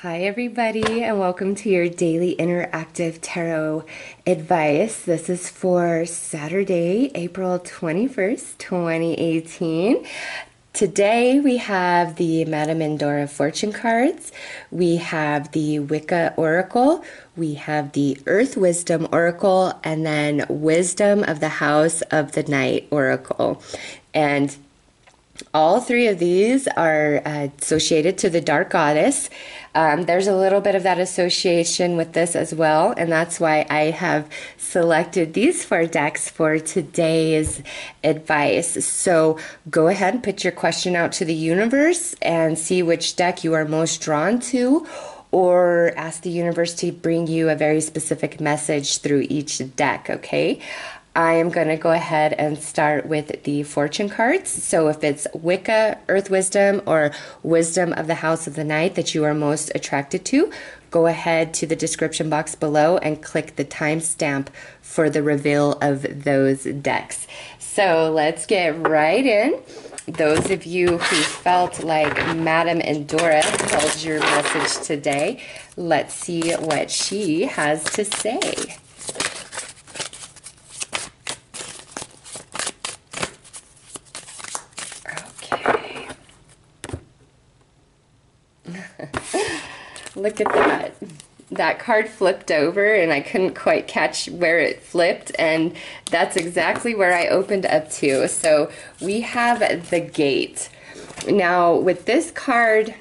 Hi, everybody, and welcome to your daily interactive tarot advice. This is for Saturday, April 21st, 2018. Today we have the Madame Endora fortune cards, we have the Wicca oracle, we have the Earth Wisdom oracle, and then Wisdom of the House of the Night oracle. And all three of these are associated to the Dark Goddess. There's a little bit of that association with this as well, and that's why I have selected these four decks for today's advice. So go ahead and put your question out to the universe and see which deck you are most drawn to, or ask the universe to bring you a very specific message through each deck, okay? I am going to go ahead and start with the fortune cards. So if it's Wicca, Earth Wisdom, or Wisdom of the House of the Night that you are most attracted to, go ahead to the description box below and click the timestamp for the reveal of those decks. So let's get right in. Those of you who felt like Madame Endora held your message today, let's see what she has to say. Look at that. That card flipped over and I couldn't quite catch where it flipped, and that's exactly where I opened up to. So we have the gate. Now with this card,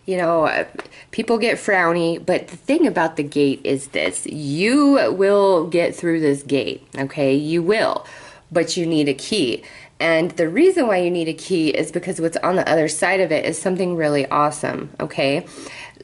you know, people get frowny, but the thing about the gate is this: you will get through this gate, okay? You will, but you need a key. And the reason why you need a key is because what's on the other side of it is something really awesome, okay?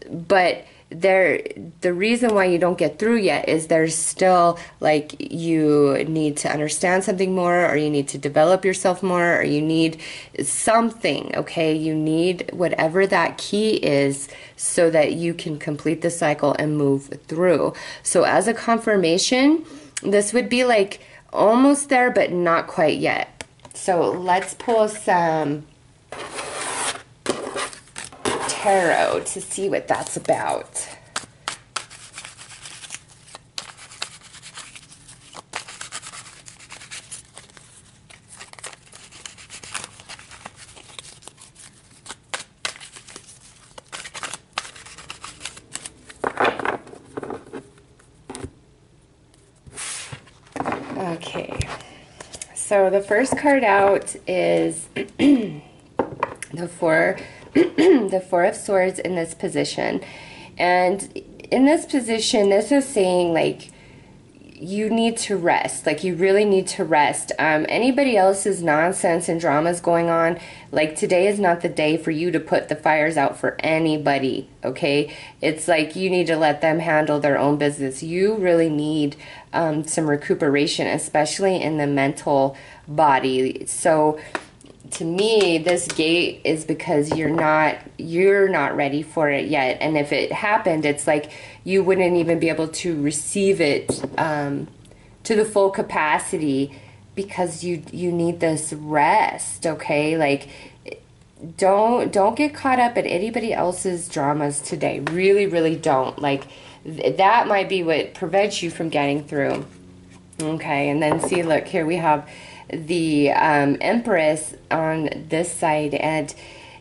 But the reason why you don't get through yet is there's still, like, you need to understand something more, or you need to develop yourself more, or you need something, okay? You need whatever that key is so that you can complete the cycle and move through. So as a confirmation, this would be like almost there, but not quite yet. So let's pull some tarot to see what that's about. Okay. So the first card out is the four of Swords in this position. And in this position, this is saying, like, you need to rest. Like, you really need to rest. Anybody else's nonsense and dramas going on, like, today is not the day for you to put the fires out for anybody, okay? It's like you need to let them handle their own business. You really need some recuperation, especially in the mental body. So to me, this gate is because you're not ready for it yet. And if it happened, it's like you wouldn't even be able to receive it to the full capacity, because you need this rest, okay? Like, don't get caught up in anybody else's dramas today. Really, really don't. Like, that might be what prevents you from getting through. Okay, and then see, look, here we have the Empress on this side, and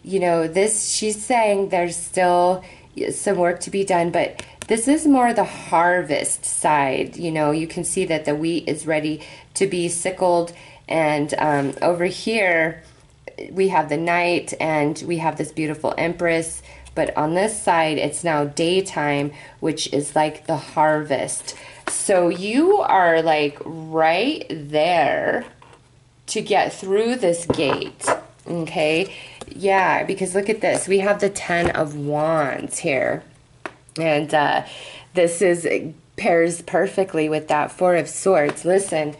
you know, this, she's saying there's still some work to be done, but this is more the harvest side. You know, you can see that the wheat is ready to be sickled, and over here we have the night and we have this beautiful Empress, but on this side it's now daytime, which is like the harvest. So you are like right there to get through this gate, okay? Yeah, because look at this. We have the Ten of Wands here. And this pairs perfectly with that Four of Swords. Listen,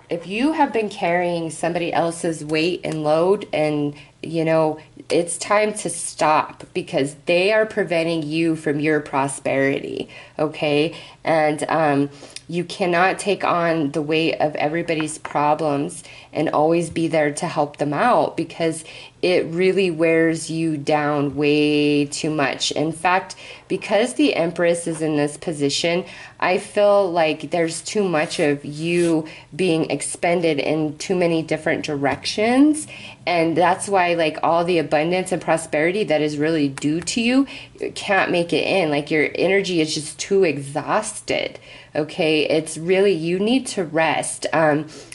if you have been carrying somebody else's weight and load, and, you know, it's time to stop, because they are preventing you from your prosperity, okay? And You cannot take on the weight of everybody's problems and always be there to help them out, because it really wears you down way too much. In fact, because the Empress is in this position, I feel like there's too much of you being expended in too many different directions. And that's why, like, all the abundance and prosperity that is really due to you can't make it in. Like, your energy is just too exhausted. Okay, it's really, you need to rest.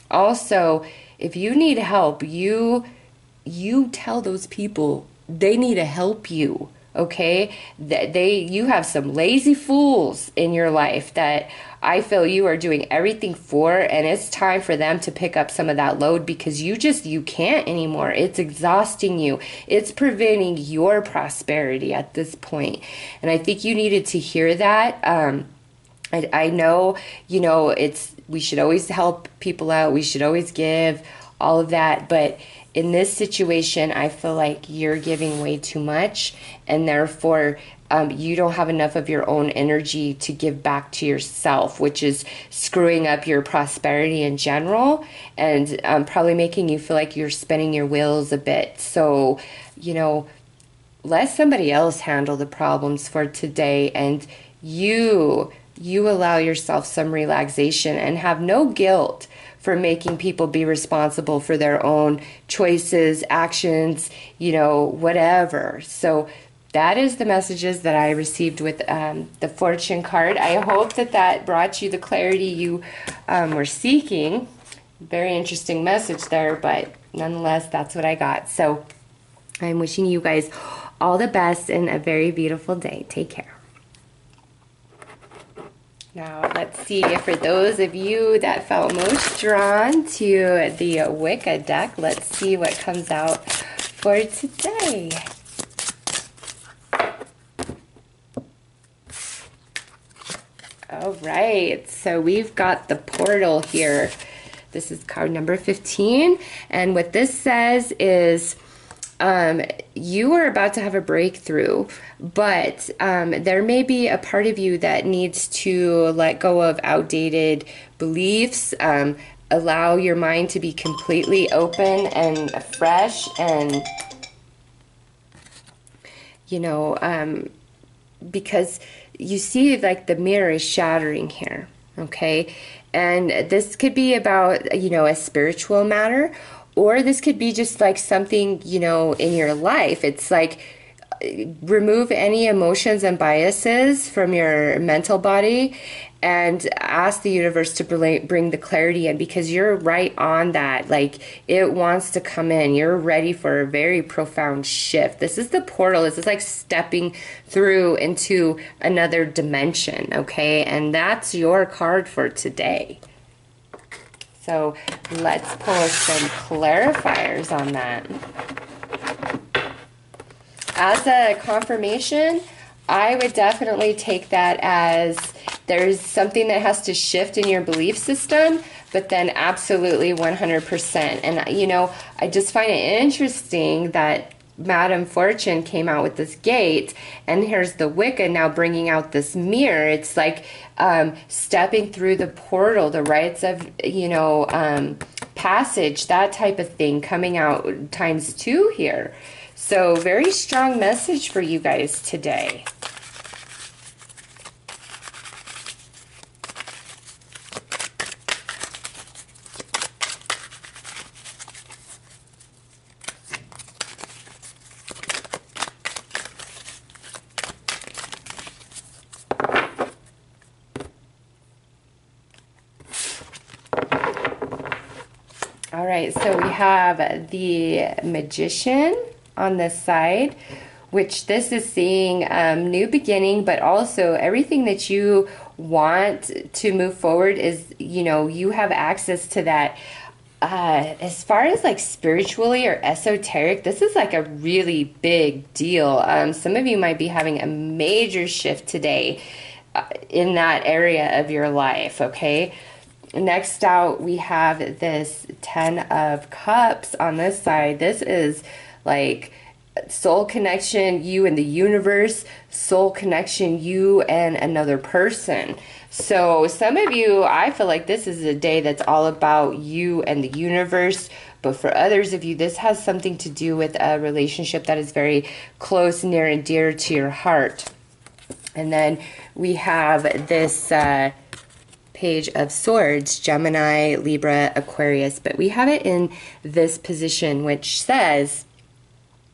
Also, if you need help, you tell those people they need to help you. Okay, you have some lazy fools in your life that I feel you are doing everything for, and it's time for them to pick up some of that load, because you can't anymore. It's exhausting you. It's preventing your prosperity at this point. And I think you needed to hear that. I know, we should always help people out. We should always give, all of that. But in this situation, I feel like you're giving way too much, and therefore you don't have enough of your own energy to give back to yourself, which is screwing up your prosperity in general, and probably making you feel like you're spinning your wheels a bit. So, let somebody else handle the problems for today, and you allow yourself some relaxation and have no guilt for making people be responsible for their own choices, actions, whatever. So that is the messages that I received with the Fortune card. I hope that brought you the clarity you were seeking. Very interesting message there, but nonetheless, that's what I got. So I'm wishing you guys all the best and a very beautiful day. Take care. Now, let's see, for those of you that felt most drawn to the Wicca deck, let's see what comes out for today. All right, so we've got the portal here. This is card number 15, and what this says is you are about to have a breakthrough, but there may be a part of you that needs to let go of outdated beliefs, allow your mind to be completely open and fresh, and because you see, like, the mirror is shattering here, okay? And this could be about, a spiritual matter, or this could be just like something, in your life. It's like, remove any emotions and biases from your mental body and ask the universe to bring the clarity in, because you're right on that. Like, it wants to come in. You're ready for a very profound shift. This is the portal. This is like stepping through into another dimension, okay? And that's your card for today. So let's pull some clarifiers on that. As a confirmation, I would definitely take that as there's something that has to shift in your belief system, but then absolutely 100%. And, I just find it interesting that Madame Fortune came out with this gate, and here's the Wicca now bringing out this mirror. It's like stepping through the portal, the rites of, passage, that type of thing, coming out ×2 here. So very strong message for you guys today. All right, so we have the Magician on this side, which this is seeing new beginning, but also everything that you want to move forward is, you have access to that. As far as like spiritually or esoteric, this is like a really big deal. Some of you might be having a major shift today in that area of your life, okay? Next out, we have this 10 of Cups on this side. This is like soul connection, you and the universe, soul connection, you and another person. So some of you, I feel like this is a day that's all about you and the universe. But for others of you, this has something to do with a relationship that is very close, near, and dear to your heart. And then we have this Page of Swords, Gemini, Libra, Aquarius. But we have it in this position, which says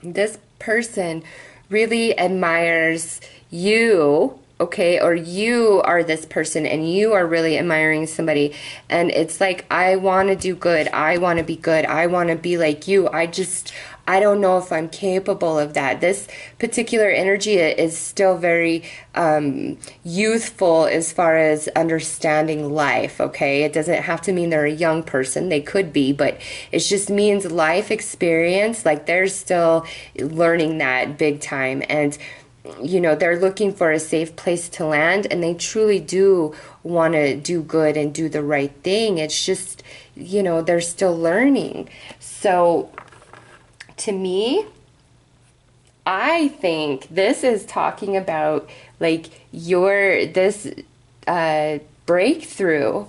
this person really admires you, okay, or you are this person and you are really admiring somebody, and it's like, I want to do good, I want to be good, I want to be like you, I don't know if I'm capable of that. This particular energy is still very youthful as far as understanding life, okay? It doesn't have to mean they're a young person. They could be, but it just means life experience. Like, they're still learning that big time. And, you know, they're looking for a safe place to land, and they truly do want to do good and do the right thing. It's just, you know, they're still learning. So to me, I think this is talking about like this breakthrough,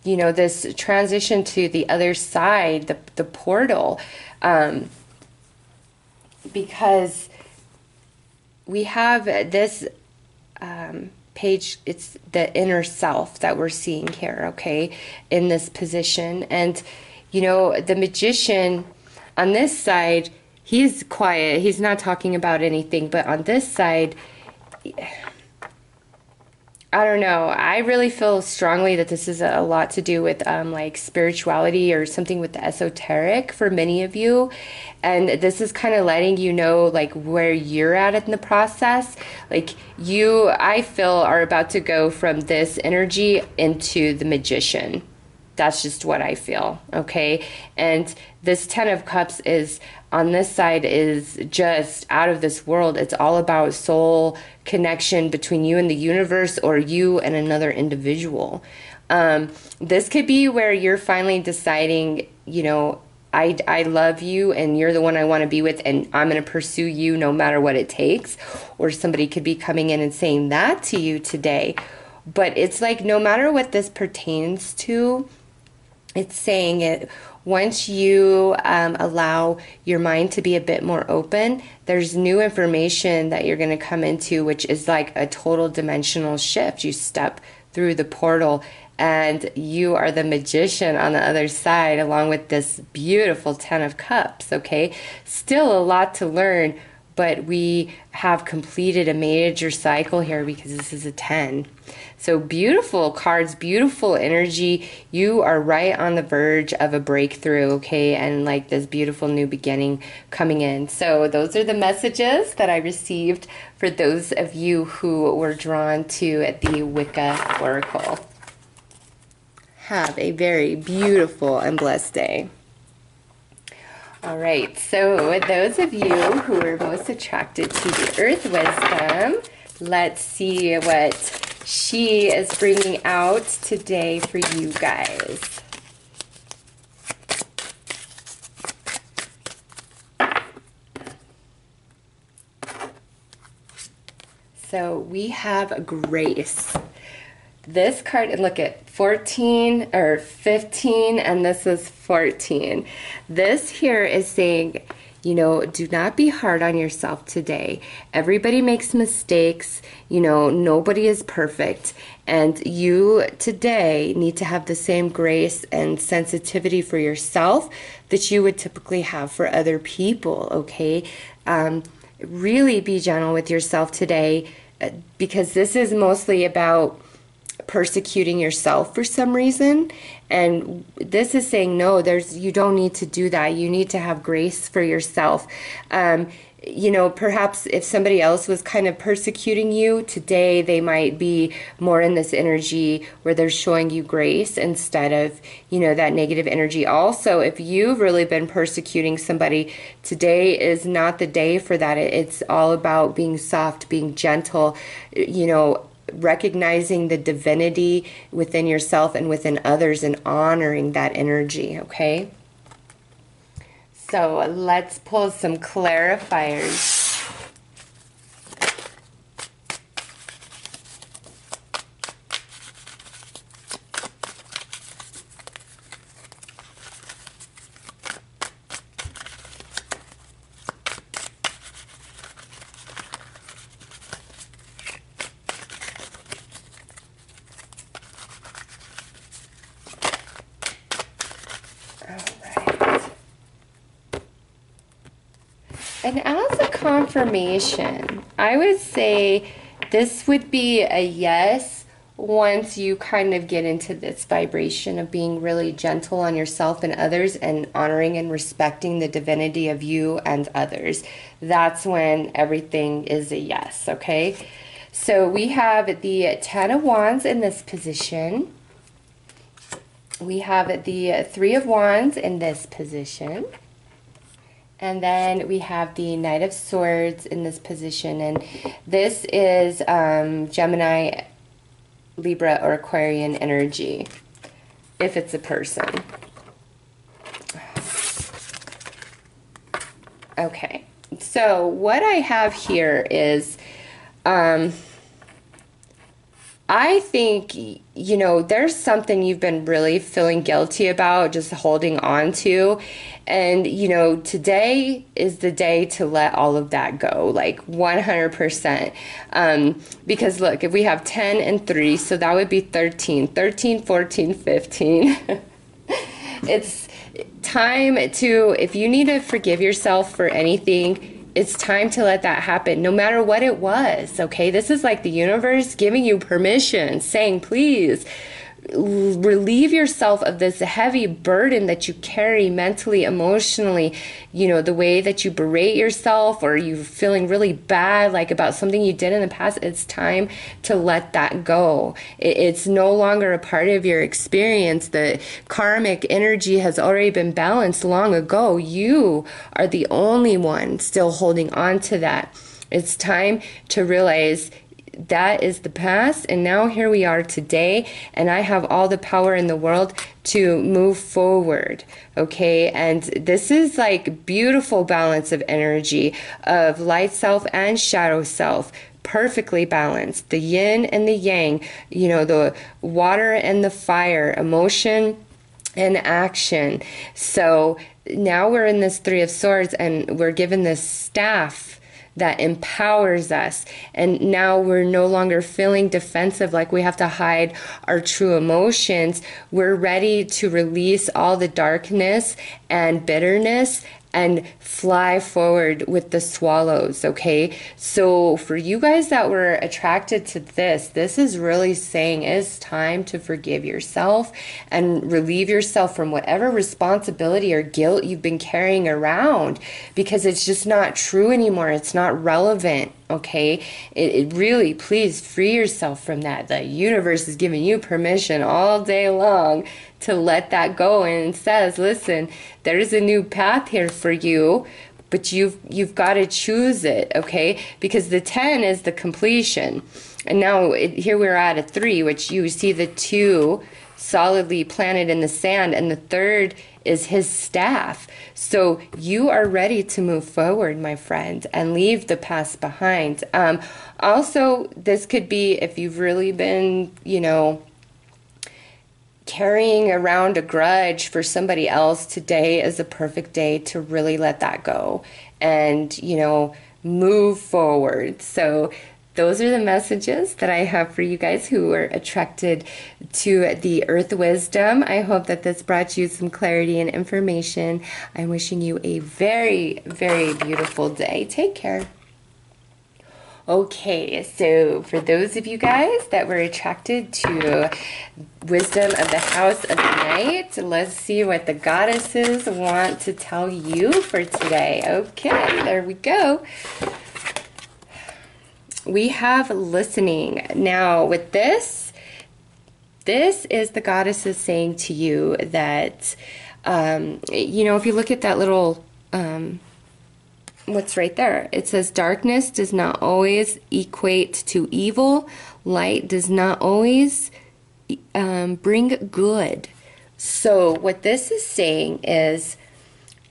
you know, this transition to the other side, the portal, because we have this page, it's the inner self that we're seeing here, okay, in this position. And, you know, the Magician on this side, he's quiet. He's not talking about anything. But on this side, I don't know. I really feel strongly that this is a lot to do with like spirituality or something with the esoteric for many of you. And this is kind of letting you know like where you're at in the process. Like you, I feel, are about to go from this energy into the Magician. That's just what I feel, okay? And this Ten of Cups is, on this side, is just out of this world. It's all about soul connection between you and the universe, or you and another individual. This could be where you're finally deciding, you know, I love you and you're the one I want to be with, and I'm going to pursue you no matter what it takes. Or somebody could be coming in and saying that to you today. But it's like, no matter what this pertains to, it's saying it once you allow your mind to be a bit more open, there's new information that you're going to come into, which is like a total dimensional shift. You step through the portal and you are the Magician on the other side, along with this beautiful Ten of Cups, okay? Still a lot to learn, but we have completed a major cycle here because this is a 10. So beautiful cards, beautiful energy. You are right on the verge of a breakthrough, okay? And like this beautiful new beginning coming in. So those are the messages that I received for those of you who were drawn to the Wicca Oracle. Have a very beautiful and blessed day. All right, so those of you who are most attracted to the Earth Wisdom, let's see what she is bringing out today for you guys. So we have Grace. This card, and look at 14 or 15, and this is 14. This here is saying, you know, do not be hard on yourself today. Everybody makes mistakes. You know, nobody is perfect. And you today need to have the same grace and sensitivity for yourself that you would typically have for other people, okay? Really be gentle with yourself today, because this is mostly about persecuting yourself for some reason, and this is saying no, you don't need to do that. You need to have grace for yourself. You know, perhaps if somebody else was kind of persecuting you today, they might be more in this energy where they're showing you grace instead of, you know, that negative energy. Also, if you've really been persecuting somebody, today is not the day for that. It's all about being soft, being gentle, you know, recognizing the divinity within yourself and within others and honoring that energy, okay? So let's pull some clarifiers. And as a confirmation, I would say this would be a yes once you kind of get into this vibration of being really gentle on yourself and others and honoring and respecting the divinity of you and others. That's when everything is a yes, okay? So we have the Ten of Wands in this position. We have the Three of Wands in this position. And then we have the Knight of Swords in this position. And this is Gemini, Libra, or Aquarian energy, if it's a person. Okay, so what I have here is, I think, you know, there's something you've been really feeling guilty about, just holding on to. And, you know, today is the day to let all of that go, like 100%. Because look, if we have 10 and 3, so that would be 13, 14, 15. It's time to, if you need to forgive yourself for anything, it's time to let that happen, no matter what it was, okay? This is like the universe giving you permission, saying, please, relieve yourself of this heavy burden that you carry mentally, emotionally, you know, the way that you berate yourself or you're feeling really bad, like about something you did in the past. It's time to let that go. It's no longer a part of your experience. The karmic energy has already been balanced long ago. You are the only one still holding on to that. It's time to realize that is the past, and now here we are today, and I have all the power in the world to move forward, okay? And this is like beautiful balance of energy of light self and shadow self, perfectly balanced, the yin and the yang, you know, the water and the fire, emotion and action. So now we're in this Three of Swords, and we're given this staff that empowers us, and now we're no longer feeling defensive, like we have to hide our true emotions. We're ready to release all the darkness and bitterness and fly forward with the swallows, okay? So for you guys that were attracted to this is really saying it's time to forgive yourself and relieve yourself from whatever responsibility or guilt you've been carrying around, because it's just not true anymore. It's not relevant, okay? It really, please free yourself from that. The universe is giving you permission all day long to let that go, and it says, listen, there's a new path here for you, but you've got to choose it, okay? Because the 10 is the completion, and now here we're at a 3, which you see the 2 solidly planted in the sand, and the 3rd is his staff. So you are ready to move forward, my friend, and leave the past behind. Also, this could be if you've really been, you know, carrying around a grudge for somebody else. Today is a perfect day to really let that go and, you know, move forward. So those are the messages that I have for you guys who are attracted to the Earth Wisdom. I hope that this brought you some clarity and information. I'm wishing you a very, very beautiful day. Take care. Okay, so for those of you guys that were attracted to Wisdom of the House of the Night, let's see what the goddesses want to tell you for today. Okay, there we go. We have listening. Now with this is the goddesses saying to you that, you know, if you look at that little, what's right there, it says darkness does not always equate to evil. Light does not always bring good. So what this is saying is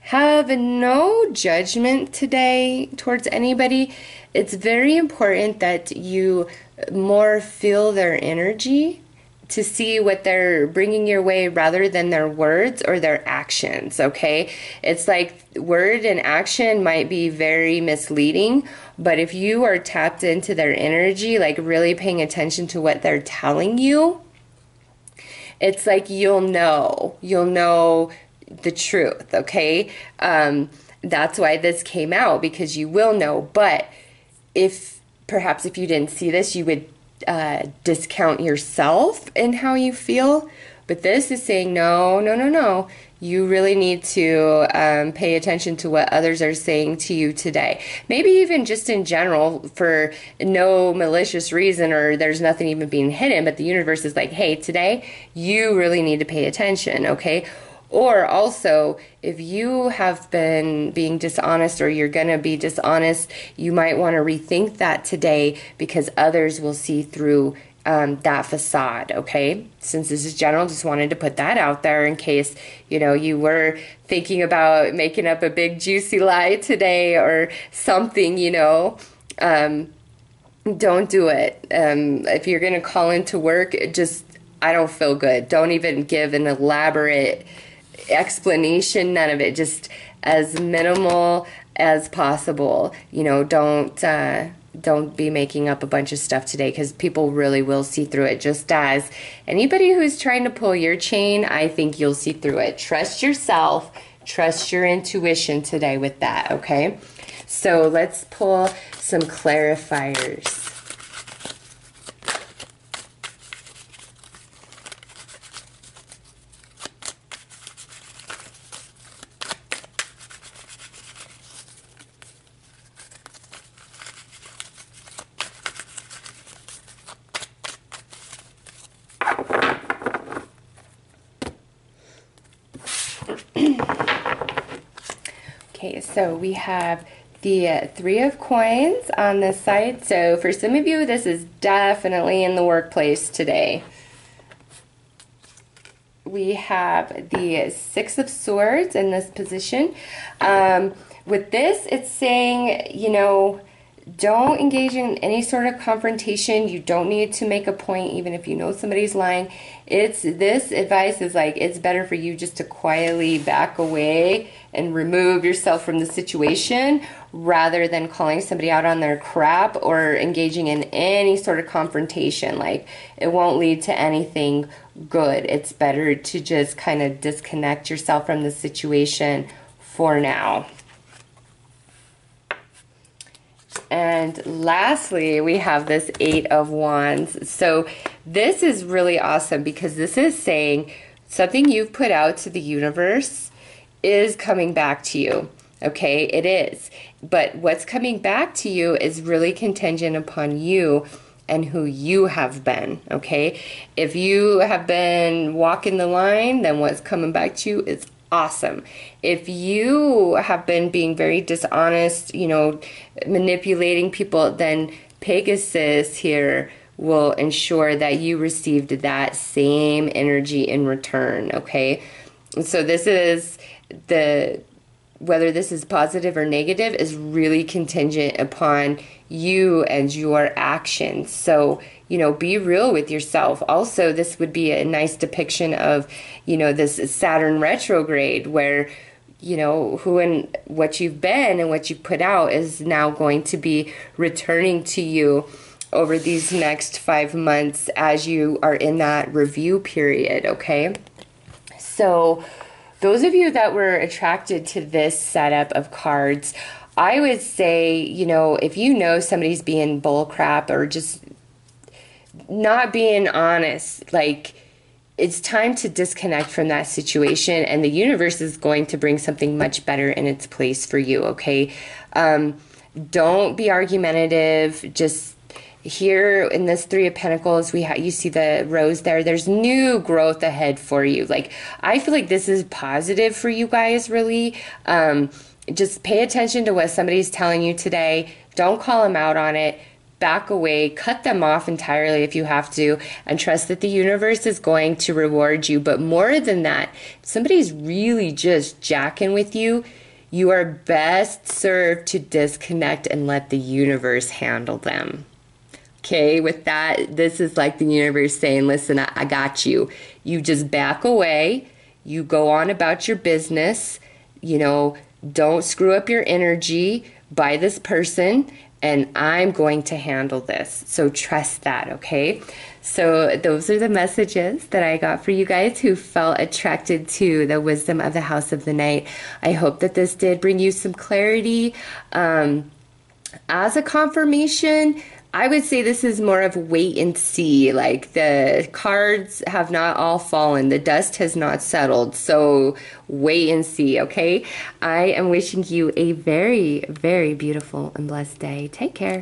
have no judgment today towards anybody. It's very important that you more feel their energy to see what they're bringing your way rather than their words or their actions, okay? It's like word and action might be very misleading, but if you are tapped into their energy, like really paying attention to what they're telling you, it's like you'll know the truth, okay? That's why this came out, because you will know. But if perhaps if you didn't see this, you would discount yourself in how you feel. But this is saying, no. You really need to pay attention to what others are saying to you today. Maybe even just in general for no malicious reason, or there's nothing even being hidden, but the universe is like, hey, today you really need to pay attention, okay? Or also, if you have been being dishonest or you're going to be dishonest, you might want to rethink that today, because others will see through that facade, okay? Since this is general, just wanted to put that out there in case, you were thinking about making up a big juicy lie today or something, don't do it. If you're going to call into work, I don't feel good. Don't even give an elaborate explanation, none of it, just as minimal as possible. Don't be making up a bunch of stuff today, because people really will see through it. Just as anybody who's trying to pull your chain, I think you'll see through it. Trust yourself, trust your intuition today with that, okay? So let's pull some clarifiers. Okay, so we have the Three of Coins on this side. So for some of you, this is definitely in the workplace today. We have the Six of Swords in this position. With this, it's saying, don't engage in any sort of confrontation. You don't need to make a point, even if you know somebody's lying. This advice is like, it's better for you just to quietly back away and remove yourself from the situation rather than calling somebody out on their crap or engaging in any sort of confrontation. Like, it won't lead to anything good. It's better to just kind of disconnect yourself from the situation for now. And lastly, we have this Eight of Wands. So this is really awesome, because this is saying something you've put out to the universe is coming back to you. Okay, it is. But what's coming back to you is really contingent upon you and who you have been, okay? If you have been walking the line, then what's coming back to you is awesome. If you have been being very dishonest, manipulating people, then Pegasus here will ensure that you received that same energy in return, okay? So this is whether this is positive or negative is really contingent upon you and your actions. So, be real with yourself. Also, this would be a nice depiction of, this Saturn retrograde where, who and what you've been and what you've put out is now going to be returning to you over these next 5 months as you are in that review period, okay? So those of you that were attracted to this setup of cards, I would say, if you know somebody's being bullcrap or just not being honest, like, it's time to disconnect from that situation, and the universe is going to bring something much better in its place for you, okay? Don't be argumentative. Just here in this Three of Pentacles, you see the rose there. There's new growth ahead for you. Like, I feel like this is positive for you guys, really. Just pay attention to what somebody's telling you today. Don't call them out on it. back away, cut them off entirely if you have to, and trust that the universe is going to reward you. But more than that, if somebody's really just jacking with you, you are best served to disconnect and let the universe handle them. Okay, with that, this is like the universe saying, listen, I got you. You just back away. You go on about your business. You know, don't screw up your energy by this person, and I'm going to handle this. So trust that, okay? So those are the messages that I got for you guys who felt attracted to the wisdom of the House of the Night. I hope that this did bring you some clarity. As a confirmation, I would say this is more of wait and see. Like, the cards have not all fallen. The dust has not settled. So wait and see, okay? I am wishing you a very, very beautiful and blessed day. Take care.